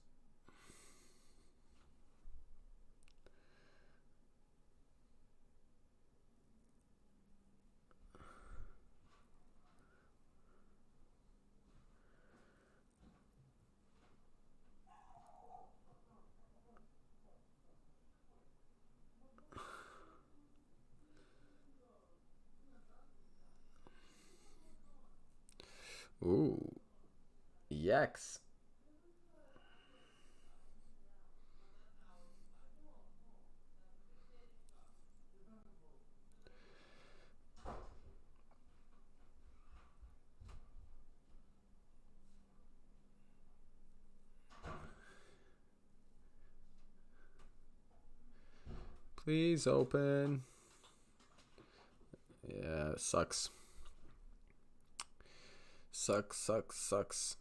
Ooh, yaks. Please open. Yeah, sucks. Sucks.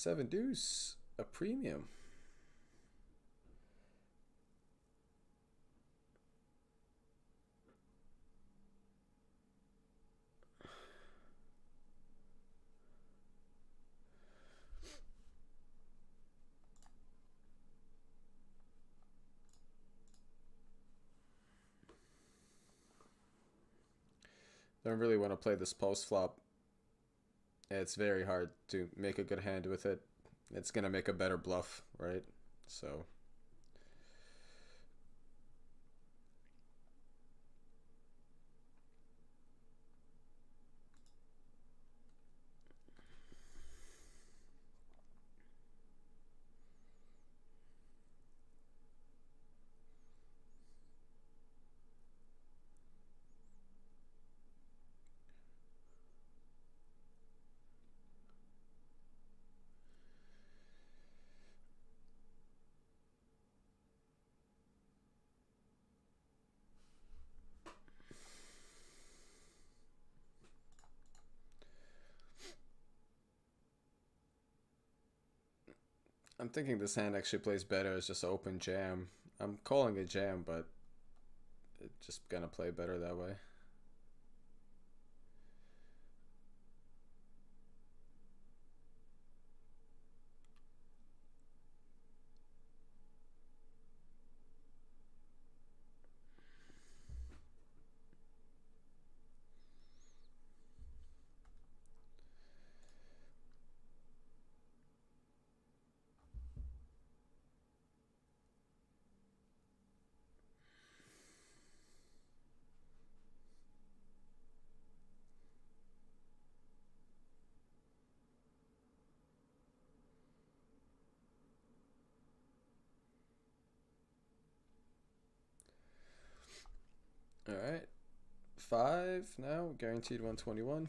Seven deuce, a premium. Don't really want to play this post flop. It's very hard to make a good hand with it. It's gonna make a better bluff, right? So I'm thinking this hand actually plays better as just open jam. I'm calling it jam, but it's just gonna play better that way. All right, 5 now, guaranteed 121.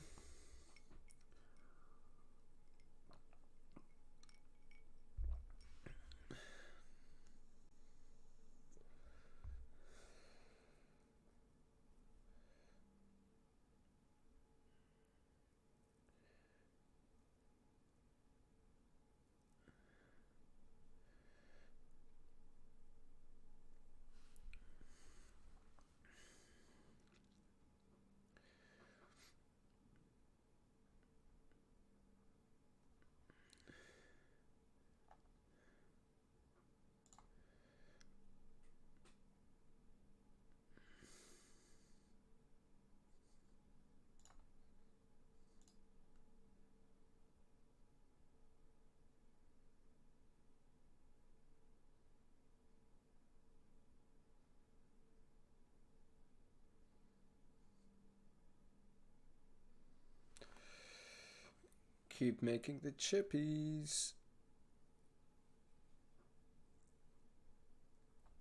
Keep making the chippies.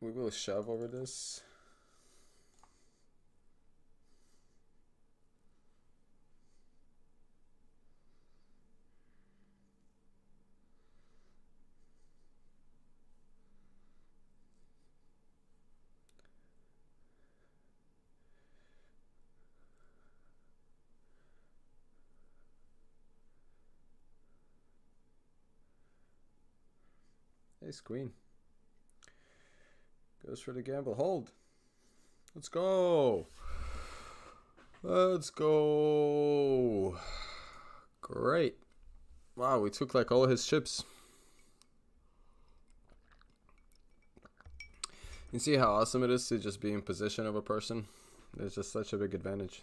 We will shove over this. Ace queen. Goes for the gamble. Hold. Let's go. Let's go. Great. Wow, we took like all his chips. You see how awesome it is to just be in position of a person? There's just such a big advantage.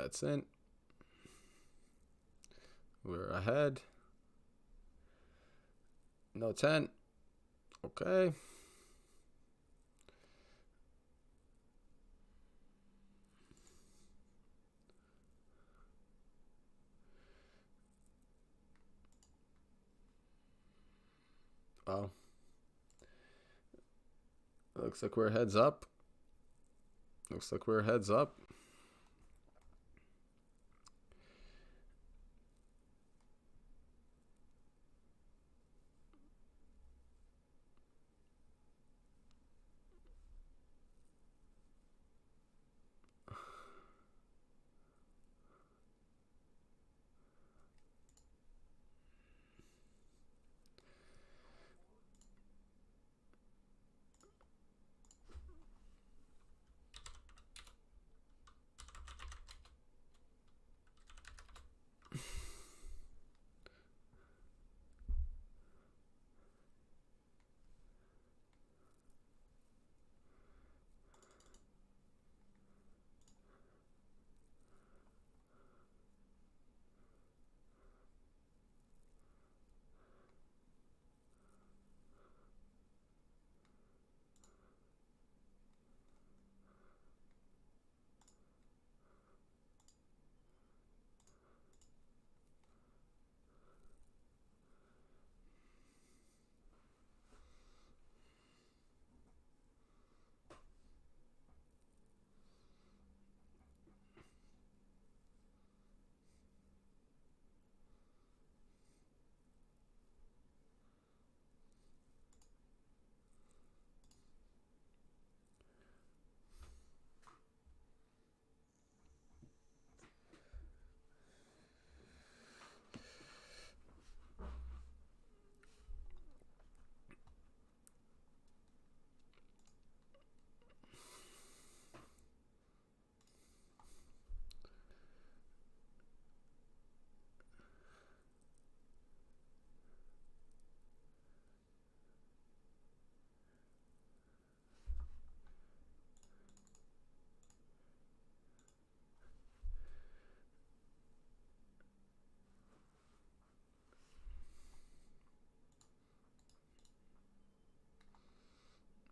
That's in. We're ahead. No 10. Okay. Wow. Looks like we're heads up. Looks like we're heads up.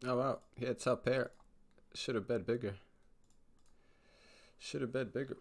Oh wow, hits up pair. Should have bet bigger. Should have bet bigger.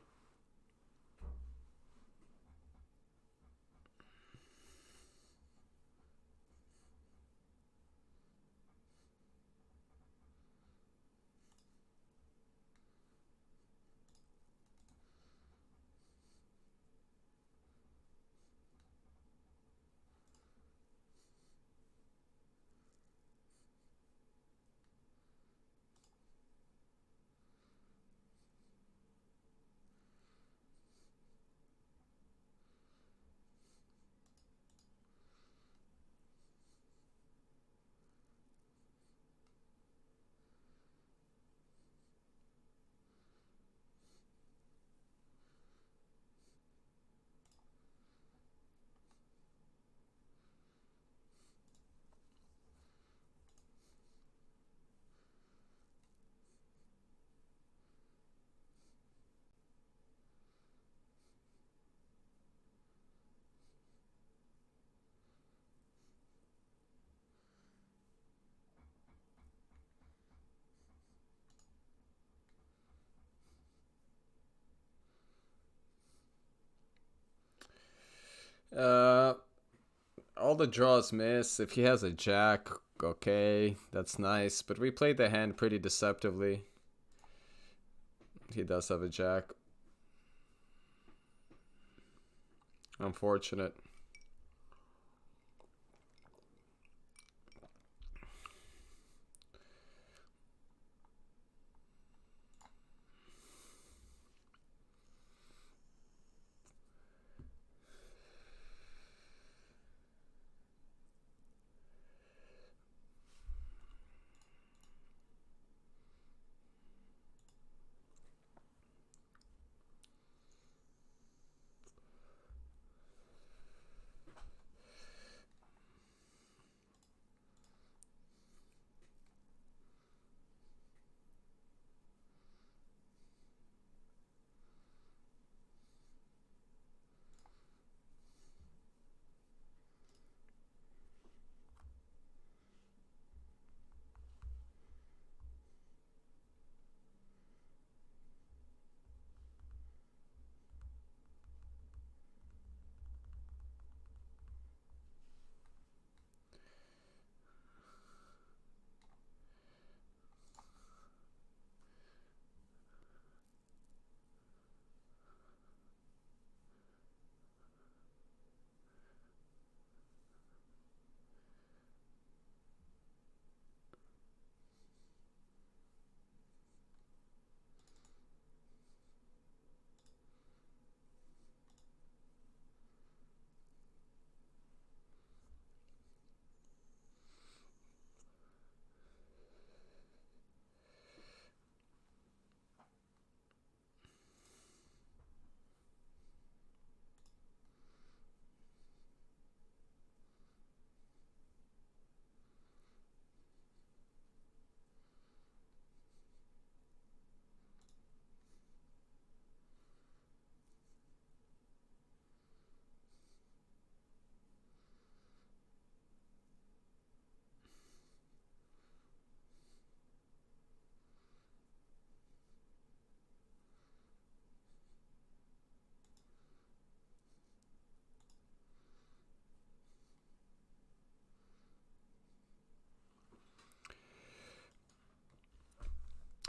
Uh, all the draws miss. If he has a jack, okay, that's nice. But we played the hand pretty deceptively. He does have a jack. Unfortunate.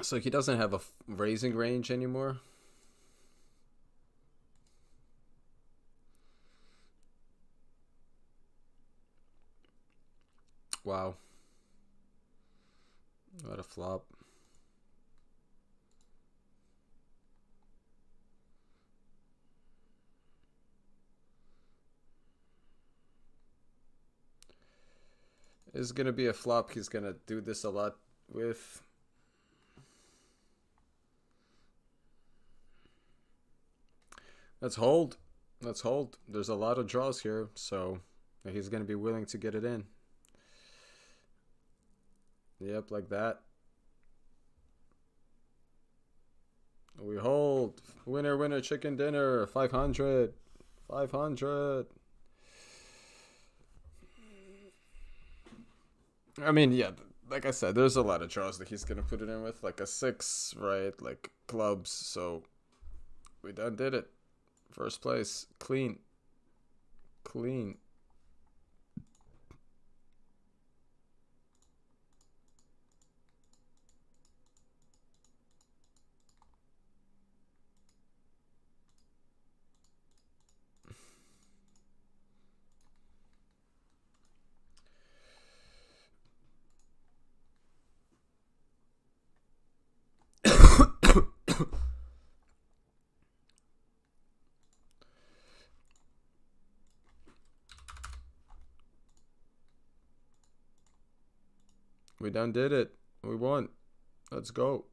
So he doesn't have a raising range anymore. Wow. What a flop. Is going to be a flop he's going to do this a lot with. Let's hold. Let's hold. There's a lot of draws here, so he's going to be willing to get it in. Yep, like that. We hold. Winner, winner, chicken dinner. 500. 500. I mean, yeah, like I said, there's a lot of draws that he's going to put it in with. Like a 6, right? Like clubs. So we done did it. First place. Clean. Clean. We done did it. We won. Let's go.